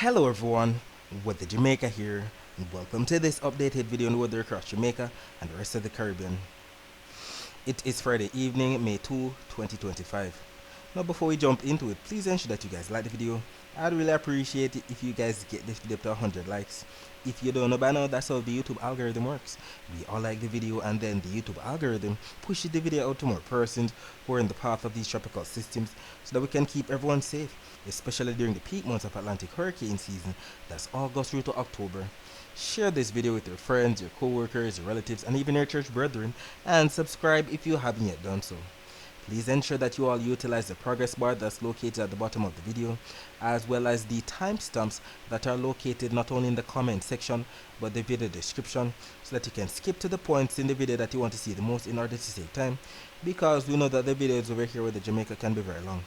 Hello everyone, Weather Jamaica here, and welcome to this updated video on the weather across Jamaica and the rest of the Caribbean. It is Friday evening, May 2, 2025. Now before we jump into it, please ensure that you guys like the video. I'd really appreciate it if you guys get this video to 100 likes. If you don't know by now, that's how the YouTube algorithm works. We all like the video and then the YouTube algorithm pushes the video out to more persons who are in the path of these tropical systems so that we can keep everyone safe, especially during the peak months of Atlantic hurricane season, that's August through to October. Share this video with your friends, your co-workers, your relatives, and even your church brethren, and subscribe if you haven't yet done so. Please ensure that you all utilize the progress bar that's located at the bottom of the video, as well as the timestamps that are located not only in the comment section but the video description, so that you can skip to the points in the video that you want to see the most in order to save time, because we know that the videos over here with the Jamaica can be very long.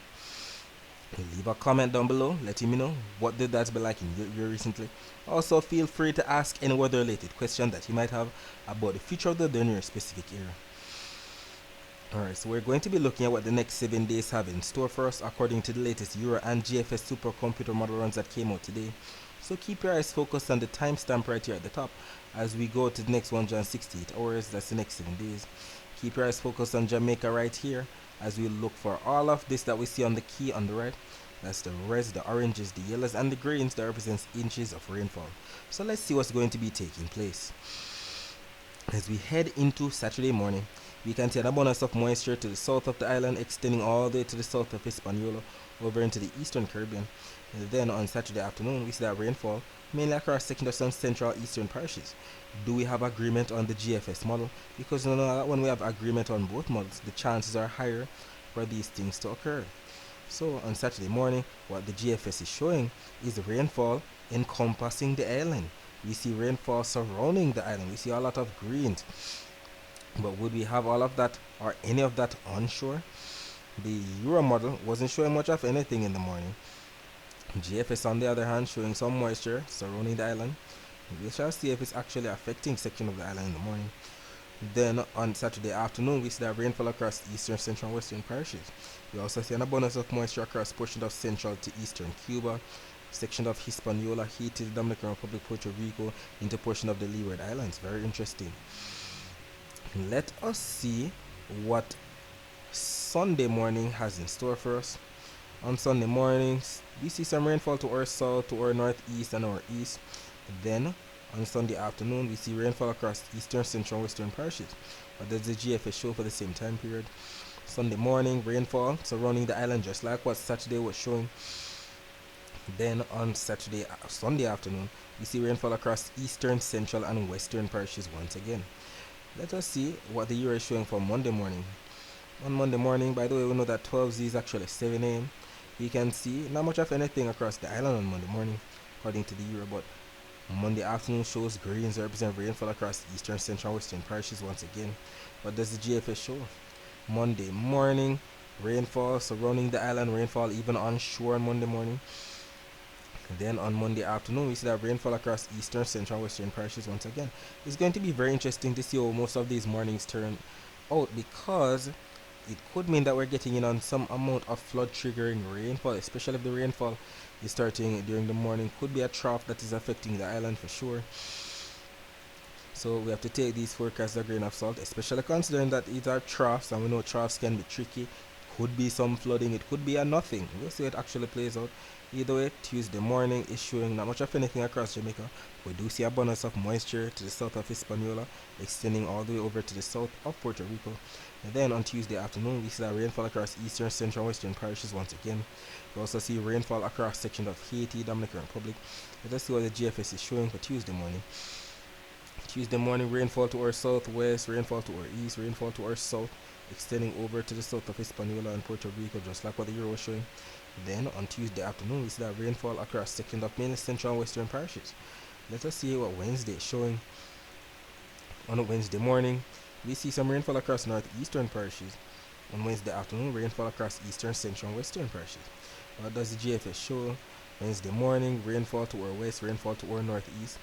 Leave a comment down below letting me know what did that be like in your year recently. Also feel free to ask any weather related question that you might have about the future of the day in your specific area. Alright, so we're going to be looking at what the next 7 days have in store for us according to the latest Euro and GFS supercomputer model runs that came out today. So keep your eyes focused on the timestamp right here at the top as we go to the next 168 hours, that's the next 7 days. Keep your eyes focused on Jamaica right here as we look for all of this that we see on the key on the right. That's the reds, the oranges, the yellows, and the greens that represents inches of rainfall. So let's see what's going to be taking place. As we head into Saturday morning, we can see an abundance of moisture to the south of the island, extending all the way to the south of Hispaniola over into the eastern Caribbean. And then on Saturday afternoon, we see that rainfall mainly across second of some central eastern parishes. Do we have agreement on the GFS model? Because you know that when we have agreement on both models, the chances are higher for these things to occur. So on Saturday morning, what the GFS is showing is rainfall encompassing the island. We see rainfall surrounding the island. We see a lot of greens. But would we have all of that or any of that onshore? The Euro model wasn't showing much of anything in the morning. GFS on the other hand showing some moisture surrounding the island. We shall see if it's actually affecting section of the island in the morning. Then on Saturday afternoon, we see that rainfall across eastern, central, and western parishes. We also see an abundance of moisture across portions of central to eastern Cuba, section of Hispaniola, Haiti, the Dominican Republic, Puerto Rico, into portion of the Leeward Islands. Very interesting. Let us see what Sunday morning has in store for us. On Sunday mornings, we see some rainfall to our south, to our northeast, and our east. Then on Sunday afternoon, we see rainfall across eastern, central, and western parishes. What does the GFS show for the same time period? Sunday morning, rainfall surrounding the island, just like what Saturday was showing. Then on Sunday afternoon, we see rainfall across eastern, central, and western parishes once again. Let us see what the Euro is showing for Monday morning. On Monday morning, by the way, we know that 12Z is actually 7 a.m. We can see not much of anything across the island on Monday morning, according to the Euro, but Monday afternoon shows greens represent rainfall across eastern, central, and western parishes once again. What does the GFS show? Monday morning, rainfall surrounding the island, rainfall even onshore on Monday morning. Then on Monday afternoon, we see that rainfall across eastern, central, western parishes once again. It's going to be very interesting to see how most of these mornings turn out, because it could mean that we're getting in on some amount of flood triggering rainfall, especially if the rainfall is starting during the morning. Could be a trough that is affecting the island for sure. So we have to take these forecasts with a grain of salt, especially considering that these are troughs, and we know troughs can be tricky. Could be some flooding, it could be a nothing. We'll see how it actually plays out. Either way, Tuesday morning is showing not much of anything across Jamaica. We do see abundance of moisture to the south of Hispaniola, extending all the way over to the south of Puerto Rico. And then on Tuesday afternoon, we see that rainfall across eastern, central, and western parishes once again. We also see rainfall across sections of Haiti, Dominican Republic. Let us see what the GFS is showing for Tuesday morning. Tuesday morning, rainfall to our southwest, rainfall to our east, rainfall to our south, extending over to the south of Hispaniola and Puerto Rico, just like what the Euro was showing. Then on Tuesday afternoon, we see that rainfall across second of mainly central and western parishes. Let us see what Wednesday is showing. On Wednesday morning, we see some rainfall across northeastern parishes. On Wednesday afternoon, rainfall across eastern, central, and western parishes. What does the GFS show? Wednesday morning, rainfall to our west, rainfall to our northeast.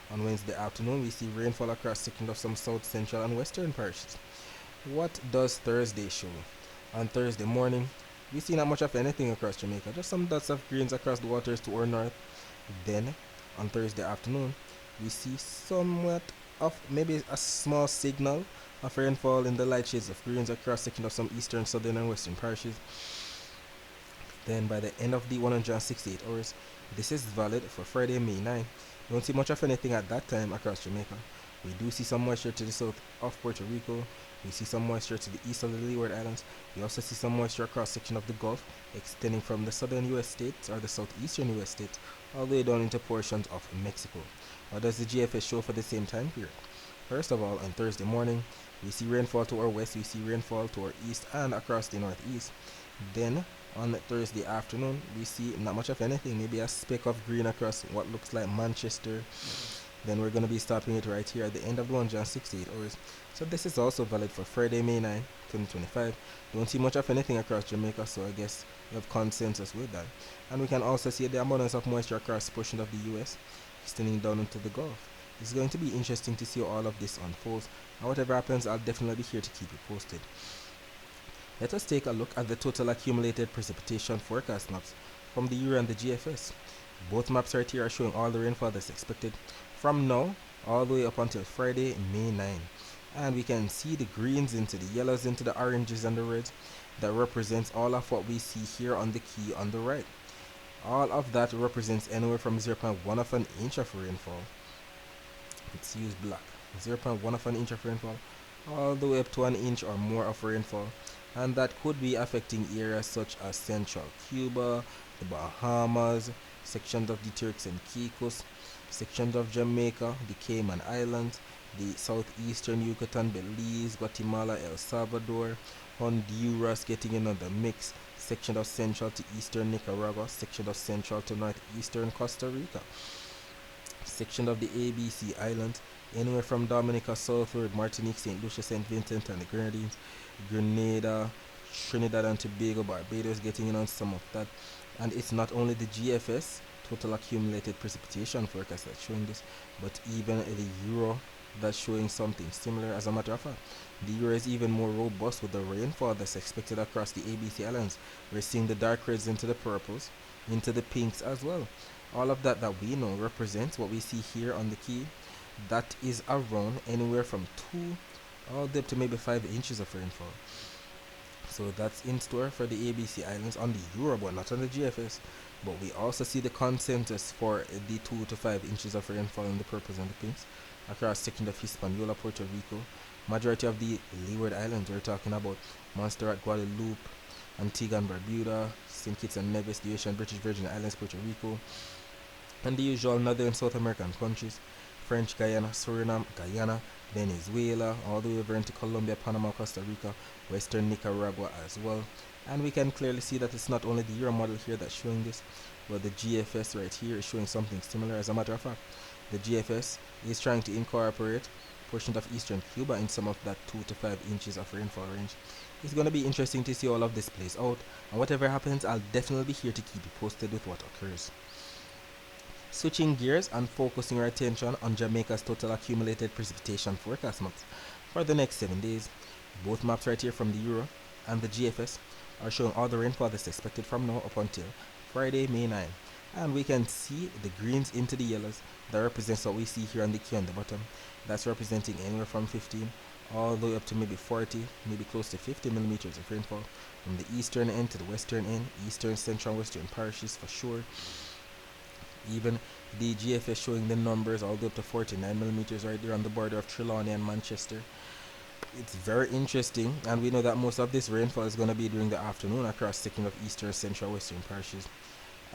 On Wednesday afternoon, we see rainfall across second of some south, central, and western parishes. What does Thursday show? On Thursday morning, we see not much of anything across Jamaica, just some dots of greens across the waters to our north. Then on Thursday afternoon, we see somewhat of maybe a small signal of rainfall in the light shades of greens across section of some eastern, southern, and western parishes. Then by the end of the 168 hours, this is valid for Friday, May 9. Don't see much of anything at that time across Jamaica. We do see some moisture to the south of Puerto Rico. We see some moisture to the east of the Leeward Islands. We also see some moisture across section of the Gulf, extending from the southern U.S. states or the southeastern U.S. states, all the way down into portions of Mexico. What does the GFS show for the same time period? First of all, on Thursday morning, we see rainfall to our west, we see rainfall to our east and across the northeast. Then on Thursday afternoon, we see not much of anything, maybe a speck of green across what looks like Manchester. Then we're going to be stopping it right here at the end of the 168 hours. So this is also valid for Friday, May 9, 2025. Don't see much of anything across Jamaica, so I guess we have consensus with that. And we can also see the abundance of moisture across portion of the US, extending down into the Gulf. It's going to be interesting to see how all of this unfolds, and whatever happens, I'll definitely be here to keep you posted. Let us take a look at the total accumulated precipitation forecast maps from the Euro and the GFS. Both maps right here are showing all the rainfall that's expected from now all the way up until Friday, May 9. And we can see the greens into the yellows into the oranges and the reds. That represents all of what we see here on the key on the right. All of that represents anywhere from 0.1 of an inch of rainfall. Let's use black. 0.1 of an inch of rainfall all the way up to an inch or more of rainfall, and that could be affecting areas such as central Cuba, the Bahamas, sections of the Turks and Caicos, sections of Jamaica, the Cayman Islands, the southeastern Yucatan, Belize, Guatemala, El Salvador, Honduras getting in on the mix, section of central to eastern Nicaragua, section of central to northeastern Costa Rica, section of the ABC Islands, anywhere from Dominica southward, Martinique, St. Lucia, St. Vincent and the Grenadines, Grenada, Trinidad and Tobago, Barbados getting in on some of that. And it's not only the GFS, total accumulated precipitation forecast that's showing this, but even the Euro that's showing something similar. As a matter of fact, the Euro is even more robust with the rainfall that's expected across the ABC Islands. We're seeing the dark reds into the purples, into the pinks as well. All of that we know represents what we see here on the key. That is around anywhere from 2 all the way up to maybe 5 inches of rainfall. So that's in store for the ABC Islands on the Euro, but not on the GFS. But we also see the consensus for the 2 to 5 inches of rainfall in the purples and the pinks across section of Hispaniola, Puerto Rico. Majority of the Leeward Islands, we're talking about Montserrat, Guadeloupe, Antigua and Barbuda, St. Kitts and Nevis, the Asian British Virgin Islands, Puerto Rico, and the usual Northern South American countries, French Guiana, Suriname, Guyana, Venezuela, all the way over into Colombia, Panama, Costa Rica, Western Nicaragua as well. And we can clearly see that it's not only the Euro model here that's showing this, but the GFS right here is showing something similar. As a matter of fact, the GFS is trying to incorporate portions of eastern Cuba in some of that 2 to 5 inches of rainfall range. It's going to be interesting to see all of this plays out, and whatever happens, I'll definitely be here to keep you posted with what occurs. Switching gears and focusing our attention on Jamaica's total accumulated precipitation forecast maps for the next 7 days. Both maps right here from the Euro and the GFS are showing all the rainfall that's expected from now up until Friday, May 9. And we can see the greens into the yellows. That represents what we see here on the key on the bottom. That's representing anywhere from 15 all the way up to maybe 40, maybe close to 50 millimeters of rainfall from the eastern end to the western end, eastern, central, western parishes for sure. Even the GFS showing the numbers all the way up to 49 millimeters right there on the border of Trelawney and Manchester. It's very interesting, and we know that most of this rainfall is going to be during the afternoon across section of eastern, central, western parishes.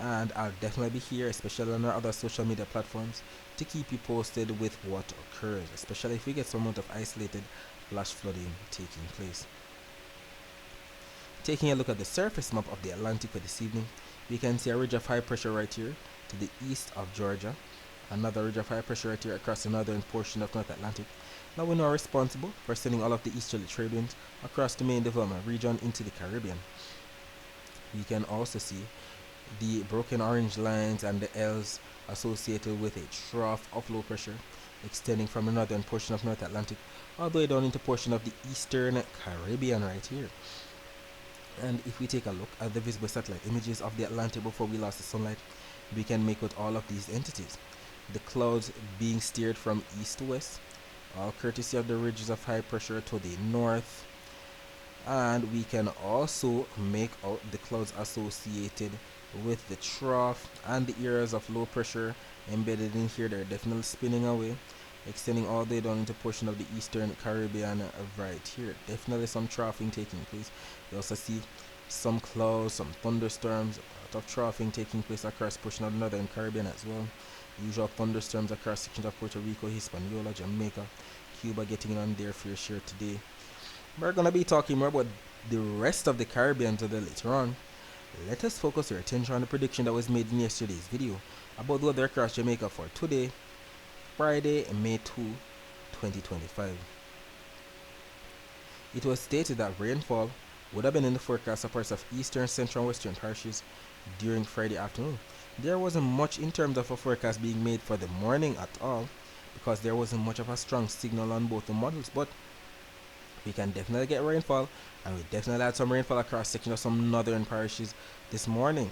And I'll definitely be here, especially on our other social media platforms, to keep you posted with what occurs, especially if we get some amount of isolated flash flooding taking place. Taking a look at the surface map of the Atlantic for this evening, we can see a ridge of high pressure right here to the east of Georgia, another ridge of high pressure right here across the northern portion of North Atlantic. Now we know are responsible for sending all of the easterly trade winds across the main development region into the Caribbean. We can also see the broken orange lines and the L's associated with a trough of low pressure extending from the northern portion of North Atlantic all the way down into portion of the eastern Caribbean right here. And if we take a look at the visible satellite images of the Atlantic before we lost the sunlight, we can make out all of these entities. The clouds being steered from east to west, all courtesy of the ridges of high pressure to the north. And we can also make out the clouds associated with the trough and the areas of low pressure embedded in here. They're definitely spinning away, extending all the way down into portion of the eastern Caribbean right here. Definitely some troughing taking place. You also see some clouds, some thunderstorms, a lot of troughing taking place across portion of the northern Caribbean as well. Usual thunderstorms across sections of Puerto Rico, Hispaniola, Jamaica, Cuba getting on their fair share today. We're going to be talking more about the rest of the Caribbean today later on. Let us focus our attention on the prediction that was made in yesterday's video about the weather across Jamaica for today, Friday, May 2, 2025. It was stated that rainfall would have been in the forecast of parts of eastern, central, and western parishes during Friday afternoon. There wasn't much in terms of a forecast being made for the morning at all, because there wasn't much of a strong signal on both the models, but we can definitely get rainfall, and we definitely had some rainfall across sections of some northern parishes this morning.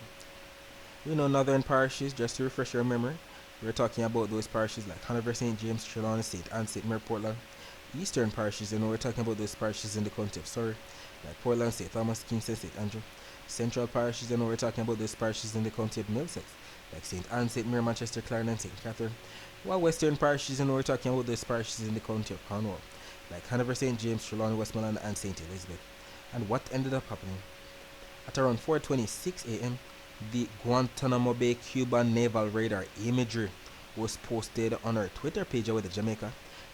We know northern parishes, just to refresh your memory, we're talking about those parishes like Hanover, St. James, Trelawney, St. Anne, St. Mary, Portland. Eastern parishes, we're talking about those parishes in the county of Surrey, like Portland, St. Thomas, Kingston, St. Andrew. Central parishes, we're talking about those parishes in the county of Middlesex, like St. Anne, St. Mary, Manchester, Clarendon, St. Catherine. While western parishes, we're talking about those parishes in the county of Cornwall, like Hanover, St. James, Trelawney, Westmoreland, and St. Elizabeth. And what ended up happening? At around 4:26 a.m., the Guantanamo Bay Cuban Naval Radar Imagery was posted on our Twitter page with the Jamaica,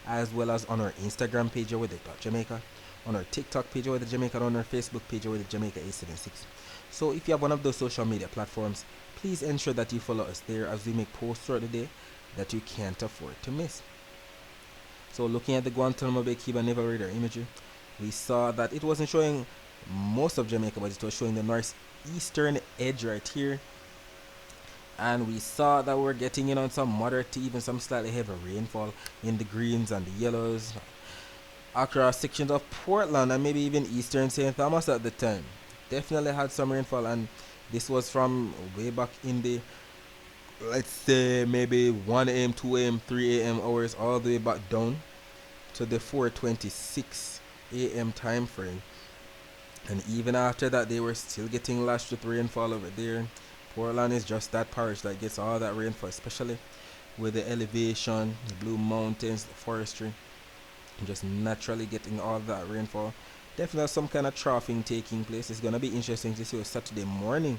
as well as on our Instagram page with the Jamaica, on our TikTok page with the Jamaica, and on our Facebook page with the Jamaica 876. So if you have one of those social media platforms, please ensure that you follow us there as we make posts throughout the day that you can't afford to miss. So looking at the Guantanamo Bay Cuban Naval Radar Imagery, we saw that it wasn't showing most of Jamaica, but it was showing the northeastern edge right here. And we saw that we're getting in on some moderate to even some slightly heavy rainfall in the greens and the yellows across sections of Portland and maybe even eastern St. Thomas at the time. Definitely had some rainfall, and this was from way back in the, let's say, maybe 1 a.m., 2 a.m., 3 a.m. hours, all the way back down to the 4:26 a.m. time frame. And even after that, they were still getting lashed with rainfall over there. Portland is just that parish that gets all that rainfall, especially with the elevation, the Blue Mountains, the forestry, just naturally getting all that rainfall. Definitely some kind of troughing taking place. It's gonna be interesting to see what Saturday morning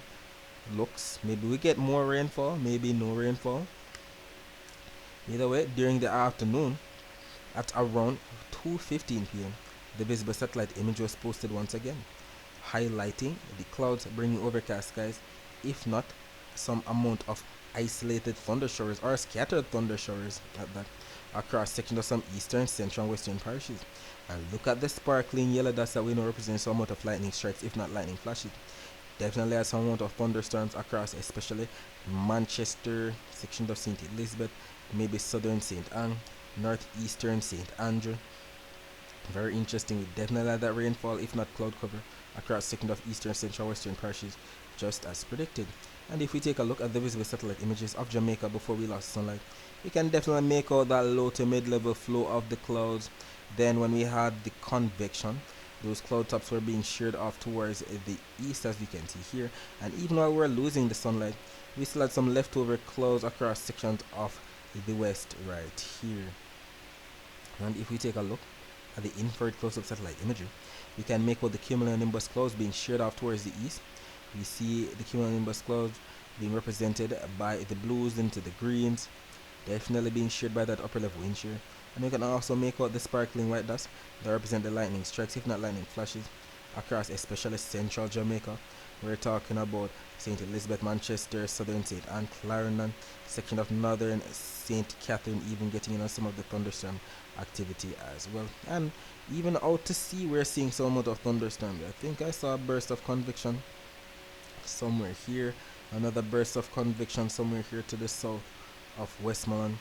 looks. Maybe we get more rainfall, maybe no rainfall. Either way, during the afternoon at around 2:15 p.m., the visible satellite image was posted once again, highlighting the clouds bringing overcast skies, if not some amount of isolated thunder showers or scattered thunder showers at that across sections of some eastern, central, and western parishes. And look at the sparkling yellow dots that we know represent some amount of lightning strikes, if not lightning flashes. Definitely has some amount of thunderstorms across, especially Manchester, sections of St. Elizabeth, maybe southern St. Anne, northeastern St. Andrew. Very interesting. We definitely had that rainfall, if not cloud cover, across sections of eastern, central, western parishes, just as predicted. And if we take a look at the visible satellite images of Jamaica before we lost sunlight, we can definitely make out that low to mid-level flow of the clouds. Then when we had the convection, those cloud tops were being sheared off towards the east, as we can see here. And even while we're losing the sunlight, we still had some leftover clouds across sections of the west right here. And if we take a look at the infrared close-up satellite imagery, we can make out the cumulonimbus clouds being sheared off towards the east. We see the cumulonimbus clouds being represented by the blues into the greens, definitely being sheared by that upper level wind shear. And we can also make out the sparkling white dots that represent the lightning strikes, if not lightning flashes, across especially central Jamaica. We're talking about St. Elizabeth, Manchester, southern St. Anne, Clarendon, section of northern St. Catherine, even getting in on some of the thunderstorm activity as well. And even out to sea, we're seeing some amount of thunderstorms. I think I saw a burst of convection somewhere here, another burst of convection somewhere here to the south of Westmoreland.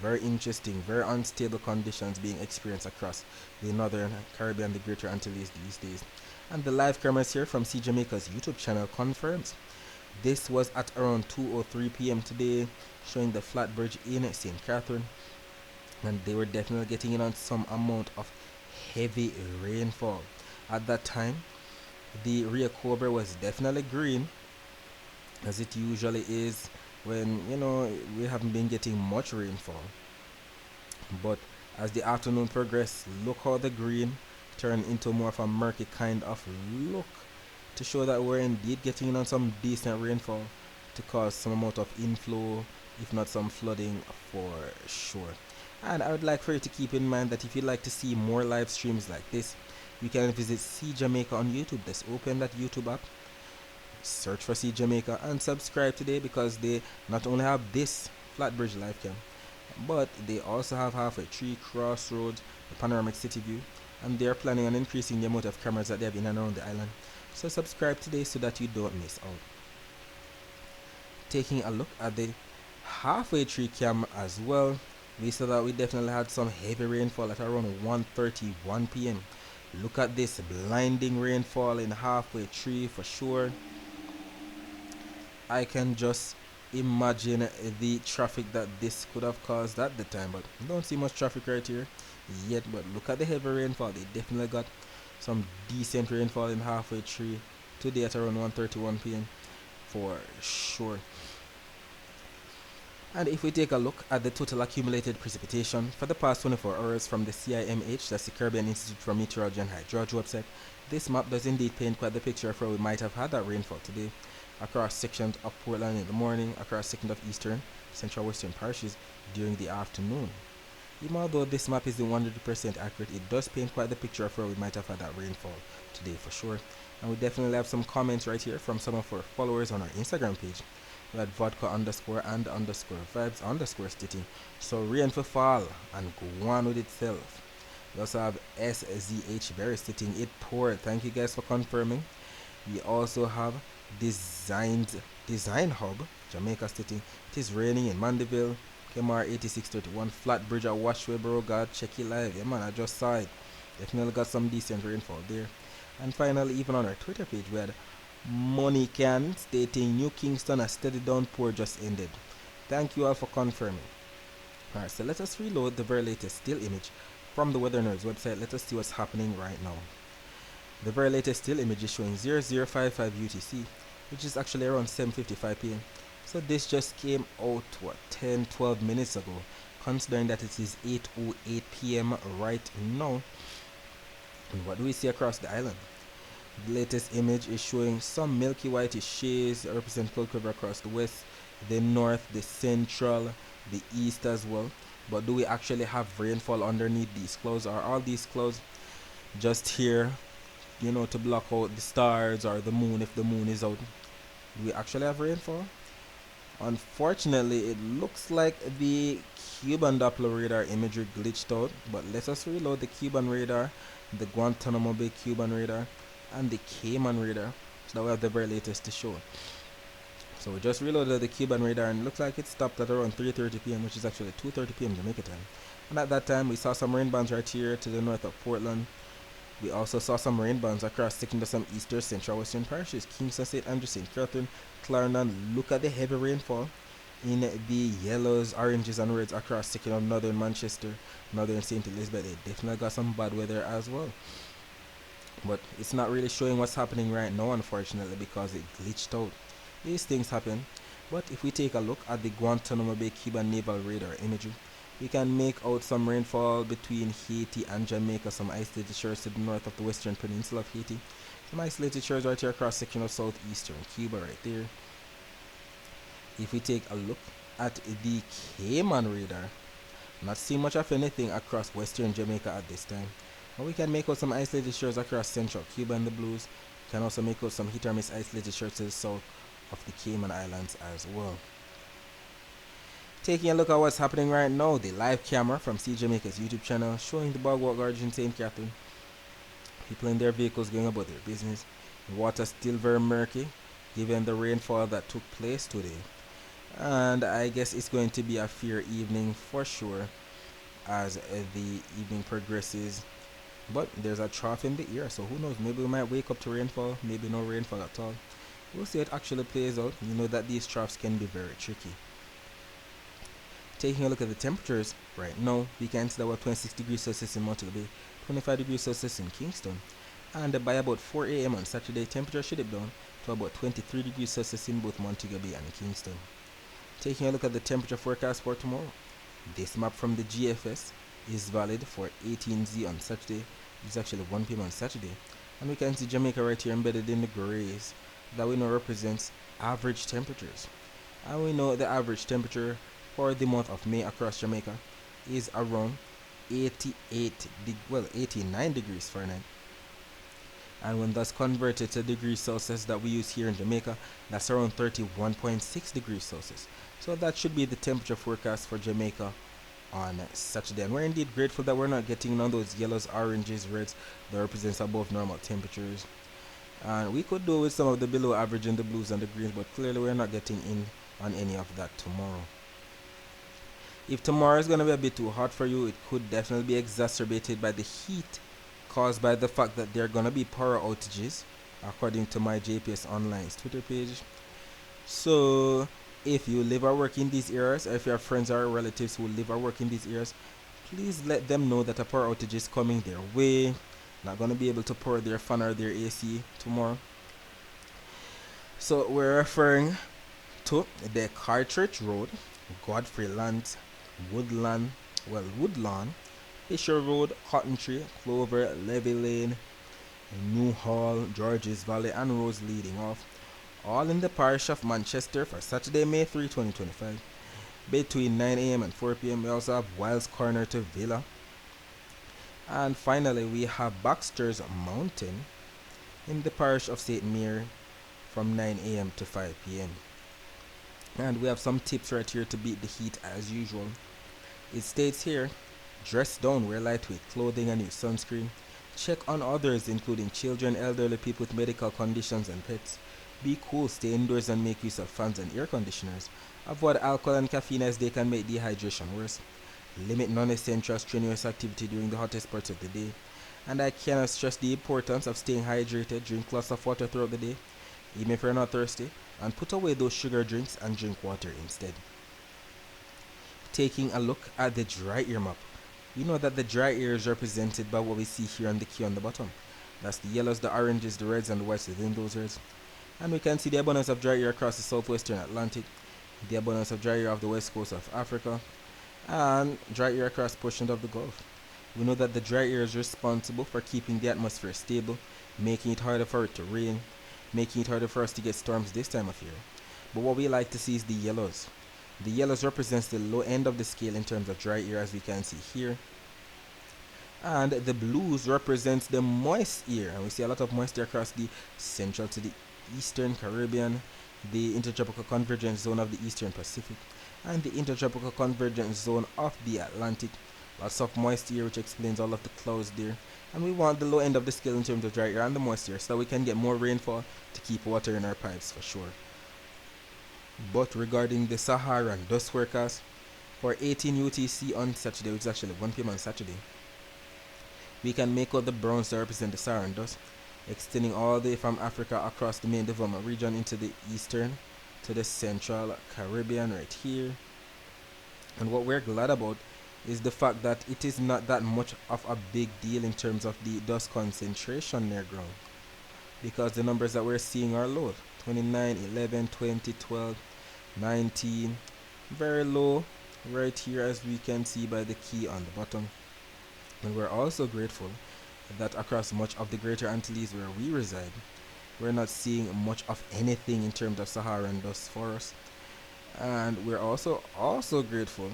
Very interesting, very unstable conditions being experienced across the northern Caribbean, the greater Antilles these days. And the live cameras here from See Jamaica's YouTube channel confirms This was at around 2:03 p.m. today, showing the flat bridge in St. Catherine, and they were definitely getting in on some amount of heavy rainfall. At that time, the Rio Cobra was definitely green, as it usually is when we haven't been getting much rainfall. But as the afternoon progressed, look how the green turned into more of a murky kind of look, to show that we're indeed getting in on some decent rainfall to cause some amount of inflow, if not some flooding for sure. And I would like for you to keep in mind that if you'd like to see more live streams like this, you can visit See Jamaica on YouTube. Just open that YouTube app, search for See Jamaica, and subscribe today, because they not only have this Flatbridge live cam, but they also have Halfway Tree, Crossroads, the panoramic city view, and they are planning on increasing the amount of cameras that they have in and around the island. So subscribe today so that you don't miss out. Taking a look at the Halfway Tree cam as well, we saw that we definitely had some heavy rainfall at around 1:31 p.m. Look at this blinding rainfall in Halfway Tree for sure. I can just imagine the traffic that this could have caused at the time, but don't see much traffic right here yet. But look at the heavy rainfall. They definitely got some decent rainfall in Halfway Tree today at around 1:31 p.m. for sure. And if we take a look at the total accumulated precipitation for the past 24 hours from the CIMH, that's the Caribbean Institute for Meteorology and Hydrology website, this map does indeed paint quite the picture of where we might have had that rainfall today, across sections of Portland in the morning, across sections of eastern, central western parishes during the afternoon. Even although this map isn't 100% accurate, it does paint quite the picture of where we might have had that rainfall today for sure. And we definitely have some comments right here from some of our followers on our Instagram page. We had vodka underscore and underscore vibes underscore stating, so rain for fall and go on with itself. We also have SZH very stating it poured. Thank you guys for confirming. We also have Design Hub Jamaica stating it is raining in Mandeville. KMR 8631 Flat Bridge at Washway, bro. God, check it live. Yeah man, I just saw it. Definitely got some decent rainfall there. And finally, even on our Twitter page, we had Money Can stating New Kingston a steady downpour just ended. Thank you all for confirming. Alright, so let us reload the very latest still image from the Weather Nerds website. Let us see what's happening right now. The very latest still image is showing 0055 UTC, which is actually around 7:55 p.m. So this just came out 10-12 minutes ago, considering that it is 8:08 p.m. right now. And what do we see across the island? The latest image is showing some milky whitish shades that represent cloud cover across the west, the north, the central, the east as well. But do we actually have rainfall underneath these clouds? Are all these clouds just here, to block out the stars or the moon if the moon is out? Do we actually have rainfall? Unfortunately, it looks like the Cuban Doppler radar imagery glitched out, but let us reload the Cuban radar, the Guantanamo Bay Cuban radar, and the Cayman radar, so that we have the very latest to show. So we just reloaded the Cuban radar, and it looks like it stopped at around 3:30 p.m., which is actually 2:30 p.m. Jamaica time. And at that time, we saw some rain bands right here to the north of Portland. We also saw some rain bands across sticking to some eastern, central, western parishes, Kingston, St. Andrews, St. Catherine, Clarendon. Look at the heavy rainfall in the yellows, oranges, and reds across sticking of northern Manchester, northern St. Elizabeth. They definitely got some bad weather as well. But it's not really showing what's happening right now, unfortunately, because it glitched out. These things happen. But if we take a look at the Guantanamo Bay Cuban Naval Radar imagery, we can make out some rainfall between Haiti and Jamaica, some isolated shores to the north of the western peninsula of Haiti, some isolated shores right here across section of southeastern Cuba right there. If we take a look at the Cayman radar, not seeing much of anything across western Jamaica at this time. But we can make out some isolated shores across central Cuba and the Blues. We can also make out some hit or miss isolated shores to the south of the Cayman Islands as well. Taking a look at what's happening right now, the live camera from See Jamaica's YouTube channel showing the Bogwalk Gorge in St. Catherine. People in their vehicles going about their business. The water still very murky given the rainfall that took place today. And I guess it's going to be a fair evening for sure as the evening progresses. But there's a trough in the air, so who knows, maybe we might wake up to rainfall, maybe no rainfall at all. We'll see how it actually plays out. You know that these troughs can be very tricky. Taking a look at the temperatures right now, we can see that we're 26 degrees Celsius in Montego Bay, 25 degrees Celsius in Kingston, and by about 4 a.m. on Saturday, temperature should dip down to about 23 degrees Celsius in both Montego Bay and Kingston. Taking a look at the temperature forecast for tomorrow, this map from the GFS is valid for 18Z on Saturday. It's actually 1 p.m. on Saturday, and we can see Jamaica right here embedded in the grays that we know represents average temperatures. And we know the average temperature for the month of May across Jamaica is around 89 degrees Fahrenheit. And when that's converted to degrees Celsius that we use here in Jamaica, that's around 31.6 degrees Celsius. So that should be the temperature forecast for Jamaica on Saturday. And we're indeed grateful that we're not getting none of those yellows, oranges, reds that represents above normal temperatures. And we could do with some of the below average in the blues and the greens, but clearly we're not getting in on any of that tomorrow. If tomorrow is going to be a bit too hot for you, it could definitely be exacerbated by the heat caused by the fact that there are going to be power outages, according to my JPS Online's Twitter page. So if you live or work in these areas, or if you have friends or relatives who live or work in these areas, please let them know that a power outage is coming their way. Not going to be able to power their fan or their AC tomorrow. So we're referring to the Cartridge Road, Godfrey Lands, Woodlawn, Fisher Road, Cotton Tree, Clover, Levy Lane, New Hall, Georges Valley, and Rose leading off, all in the parish of Manchester for Saturday, May 3, 2025. Between 9 a.m. and 4 p.m. we also have Wiles Corner to Villa. And finally we have Baxter's Mountain in the parish of St. Mary from 9 a.m. to 5 p.m. And we have some tips right here to beat the heat as usual. It states here, dress down, wear lightweight clothing and use sunscreen. Check on others, including children, elderly people with medical conditions and pets. Be cool, stay indoors and make use of fans and air conditioners. Avoid alcohol and caffeine as they can make dehydration worse. Limit non-essential strenuous activity during the hottest parts of the day. And I cannot stress the importance of staying hydrated. Drink lots of water throughout the day, even if you're not thirsty, and put away those sugar drinks and drink water instead. Taking a look at the dry air map, we know that the dry air is represented by what we see here on the key on the bottom. That's the yellows, the oranges, the reds, and the whites within those areas. And we can see the abundance of dry air across the southwestern Atlantic, the abundance of dry air off the west coast of Africa, and dry air across portions of the Gulf. We know that the dry air is responsible for keeping the atmosphere stable, making it harder for it to rain, making it harder for us to get storms this time of year. But what we like to see is the yellows. The yellows represents the low end of the scale in terms of dry air, as we can see here. And the blues represents the moist air, and we see a lot of moist air across the central to the eastern Caribbean, the intertropical convergence zone of the eastern Pacific, and the intertropical convergence zone of the Atlantic. Lots of moist air, which explains all of the clouds there. And we want the low end of the scale in terms of dry air and the moist air, so that we can get more rainfall to keep water in our pipes for sure. But regarding the Saharan dust forecast for 18 UTC on Saturday, which is actually 1 p.m. on Saturday, we can make out the browns that represent the Saharan dust, extending all the way from Africa across the main development region into the eastern to the central Caribbean right here. And what we're glad about is the fact that it is not that much of a big deal in terms of the dust concentration near ground, because the numbers that we're seeing are low: 29, 11, 20, 12, 19, very low right here, as we can see by the key on the bottom. And we're also grateful that across much of the Greater Antilles where we reside, we're not seeing much of anything in terms of Saharan dust for us. And we're also grateful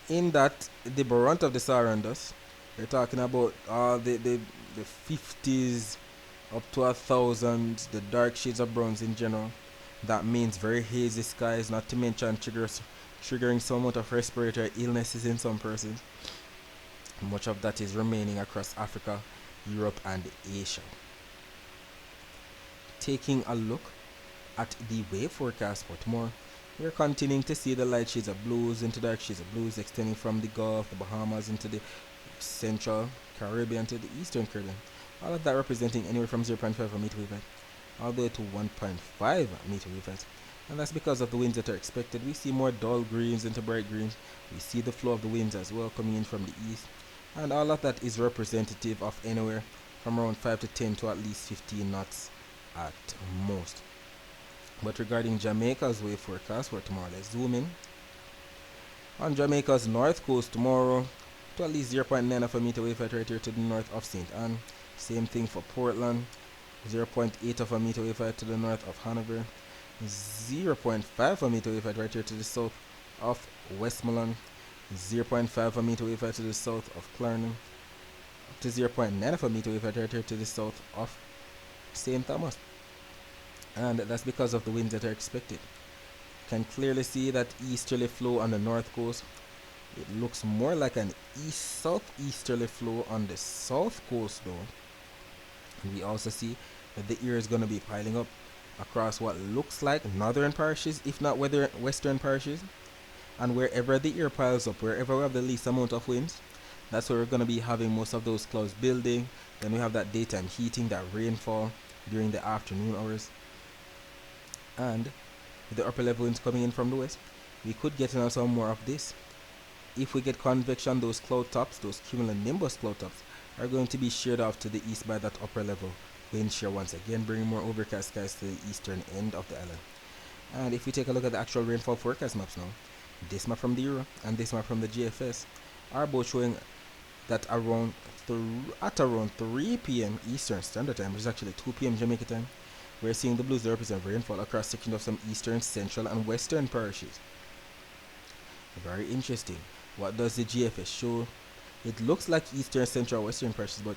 in that the brunt of the Saharan dust, we're talking about the 50s up to 1,000, the dark shades of browns in general. That means very hazy skies, not to mention triggering some amount of respiratory illnesses in some persons. Much of that is remaining across Africa, Europe, and Asia. Taking a look at the wave forecast for tomorrow, we're continuing to see the light shades of blues into dark shades of blues, extending from the Gulf, the Bahamas, into the central Caribbean to the eastern Caribbean. All of that representing anywhere from 0.5 of a meter wave height. all the way to 1.5 meter wave height. And that's because of the winds that are expected. We see more dull greens into bright greens. We see the flow of the winds as well coming in from the east. And all of that is representative of anywhere from around 5 to 10 to at least 15 knots at most. But regarding Jamaica's wave forecast for tomorrow, let's zoom in. On Jamaica's north coast tomorrow, to at least 0.9 of a meter wave height right here to the north of St. Anne. Same thing for Portland, 0.8 of a meter wave height to the north of Hanover. 0.5 of a meter wave height right here to the south of Westmoreland. 0.5 of a meter wave height to the south of Clarendon. Up to 0.9 of a meter wave height right here to the south of St. Thomas. And that's because of the winds that are expected. Can clearly see that easterly flow on the north coast. It looks more like an east-southeasterly flow on the south coast though. And we also see that the air is going to be piling up across what looks like northern parishes, if not western parishes. And wherever the air piles up, wherever we have the least amount of winds, that's where we're going to be having most of those clouds building. Then we have that daytime heating, that rainfall during the afternoon hours. And with the upper level winds coming in from the west, we could get in some more of this. If we get convection, those cloud tops, those cumulonimbus cloud tops, are going to be sheared off to the east by that upper level wind shear once again, bringing more overcast skies to the eastern end of the island. And if we take a look at the actual rainfall forecast maps now, this map from the Euro and this map from the GFS are both showing that at around 3 p.m. Eastern Standard Time, which is actually 2 p.m. Jamaica time, we're seeing the blues that represent rainfall across sections of some eastern, central, and western parishes. Very interesting. What does the GFS show? It looks like eastern, central, western parishes, but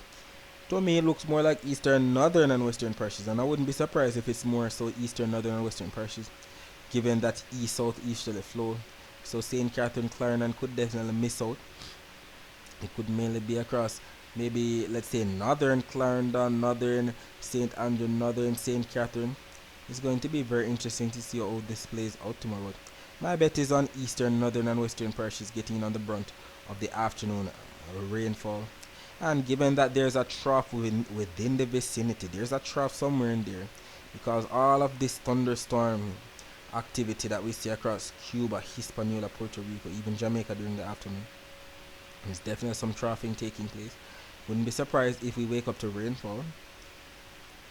to me it looks more like eastern, northern, and western parishes, and I wouldn't be surprised if it's more so eastern, northern, and western parishes, given that east-south-easterly flow. So St. Catherine, Clarendon could definitely miss out. It could mainly be across maybe, let's say, northern Clarendon, northern St. Andrew, northern St. Catherine. It's going to be very interesting to see how this plays out tomorrow. My bet is on eastern, northern, and western parishes getting in on the brunt of the afternoon rainfall. And given that there's a trough within the vicinity, there's a trough somewhere in there, because all of this thunderstorm activity that we see across Cuba, Hispaniola, Puerto Rico, even Jamaica during the afternoon, there's definitely some troughing taking place. Wouldn't be surprised if we wake up to rainfall,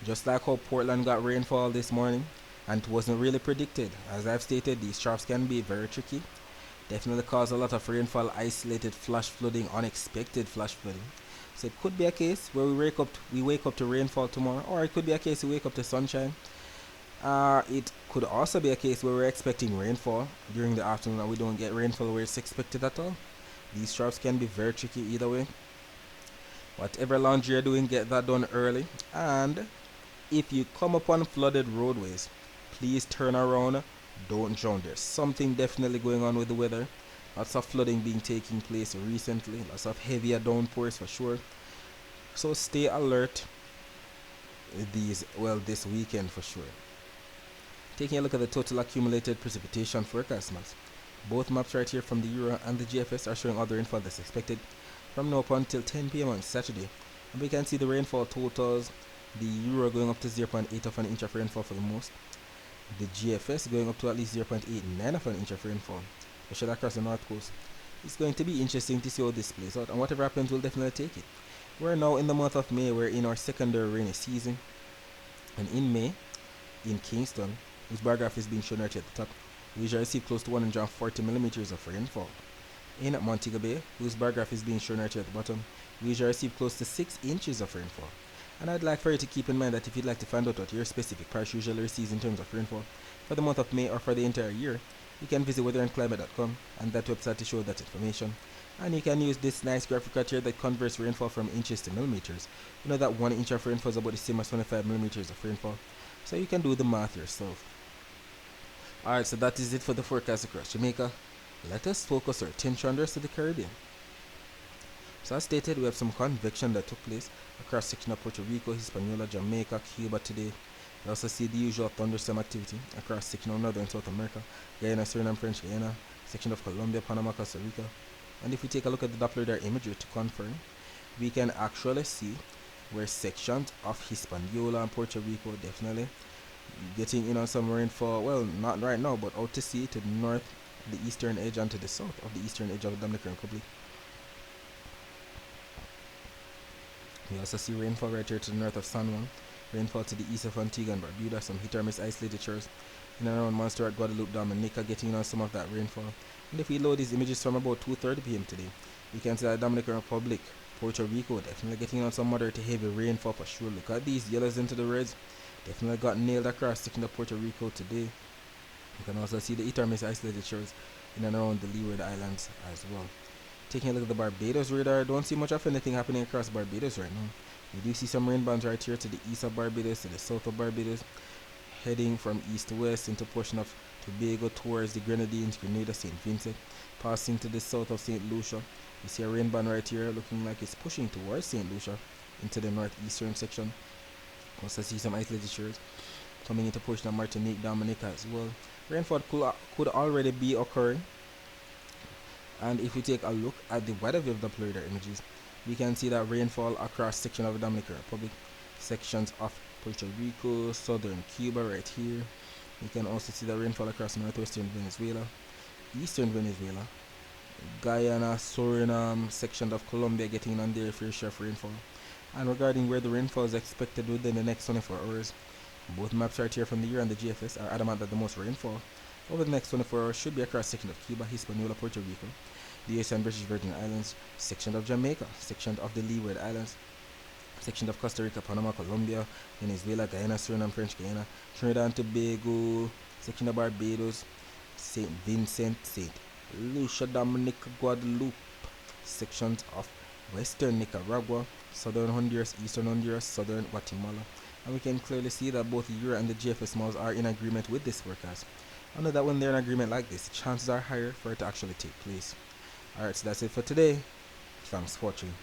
just like how Portland got rainfall this morning and it wasn't really predicted. As I've stated, these troughs can be very tricky, definitely cause a lot of rainfall, isolated flash flooding, unexpected flash flooding. So it could be a case where we wake up to rainfall tomorrow, or it could be a case we wake up to sunshine. It could also be a case where we're expecting rainfall during the afternoon and we don't get rainfall where it's expected at all. These troughs can be very tricky either way. Whatever laundry you're doing, get that done early. And if you come upon flooded roadways, please turn around, don't drown. There's something definitely going on with the weather. Lots of flooding being taking place recently, lots of heavier downpours for sure. So stay alert this weekend for sure. Taking a look at the total accumulated precipitation forecast maps. Both maps right here from the Euro and the GFS are showing all the rainfall that's expected from now up until 10 p.m. on Saturday. And we can see the rainfall totals. The Euro going up to 0.8 of an inch of rainfall for the most. The GFS going up to at least 0.89 of an inch of rainfall, especially across the north coast. It's going to be interesting to see how this plays out, and whatever happens, we'll definitely take it. We're now in the month of May. We're in our secondary rainy season. And in May, in Kingston, whose bar graph is being shown right at the top, we usually receive close to 140 millimeters of rainfall. In Montego Bay, whose bar graph is being shown right here at the bottom, we usually receive close to 6 inches of rainfall. And I'd like for you to keep in mind that if you'd like to find out what your specific parish usually receives in terms of rainfall for the month of May or for the entire year, you can visit weatherandclimate.com and that website to show that information. And you can use this nice graphic right here that converts rainfall from inches to millimeters. You know that 1 inch of rainfall is about the same as 25 millimeters of rainfall. So you can do the math yourself. Alright, so that is it for the forecast across Jamaica. Let us focus our attention on the rest of the Caribbean. So as stated, we have some convection that took place across section of Puerto Rico, Hispaniola, Jamaica, Cuba today. We also see the usual thunderstorm activity across section of Northern South America, Guyana, Suriname, French Guyana, section of Colombia, Panama, Costa Rica. And if we take a look at the Doppler radar imagery to confirm, we can actually see where sections of Hispaniola and Puerto Rico definitely getting in on some rainfall. Well, not right now, but out to sea to the north, the eastern edge, and to the south of the eastern edge of the Dominican Republic. We also see rainfall right here to the north of San Juan, rainfall to the east of Antigua and Barbuda, some hit or miss isolated shores in and around Montserrat, Guadeloupe, Dominica, getting on some of that rainfall. And if we load these images from about 2:30 p.m. today, we can see that Dominican Republic, Puerto Rico, definitely getting on some moderate to heavy rainfall for sure. Look at these yellows into the reds. Definitely got nailed across sticking to Puerto Rico today. You can also see the hit or miss isolated shores in and around the Leeward Islands as well. Taking a look at the Barbados radar, don't see much of anything happening across Barbados right now. We do see some rain bands right here to the east of Barbados, to the south of Barbados, heading from east to west into portion of Tobago towards the Grenadines, Grenada, St. Vincent, passing to the south of St. Lucia. You see a rain band right here looking like it's pushing towards St. Lucia into the northeastern section. Also see some isolated shores coming into portion of Martinique, Dominica as well. Rainfall could already be occurring. And if we take a look at the weather view of the Florida images, we can see that rainfall across section of the Dominican Republic, sections of Puerto Rico, southern Cuba right here. We can also see the rainfall across northwestern Venezuela, eastern Venezuela, Guyana, Suriname, section of Colombia getting on their fair share of rainfall. And regarding where the rainfall is expected within the next 24 hours, both maps right here from the year and the GFS are adamant that the most rainfall over the next 24 hours should be across section of Cuba, Hispaniola, Puerto Rico, the US and British Virgin Islands, section of Jamaica, section of the Leeward Islands, section of Costa Rica, Panama, Colombia, Venezuela, Guyana, Suriname, French Guiana, Trinidad and Tobago, section of Barbados, St. Vincent, St. Lucia, Dominica, Guadeloupe, sections of western Nicaragua, southern Honduras, eastern Honduras, southern Guatemala. And we can clearly see that both the Euro and the GFS models are in agreement with this forecast. I know that when they're in agreement like this, chances are higher for it to actually take place. Alright, so that's it for today. Thanks for watching.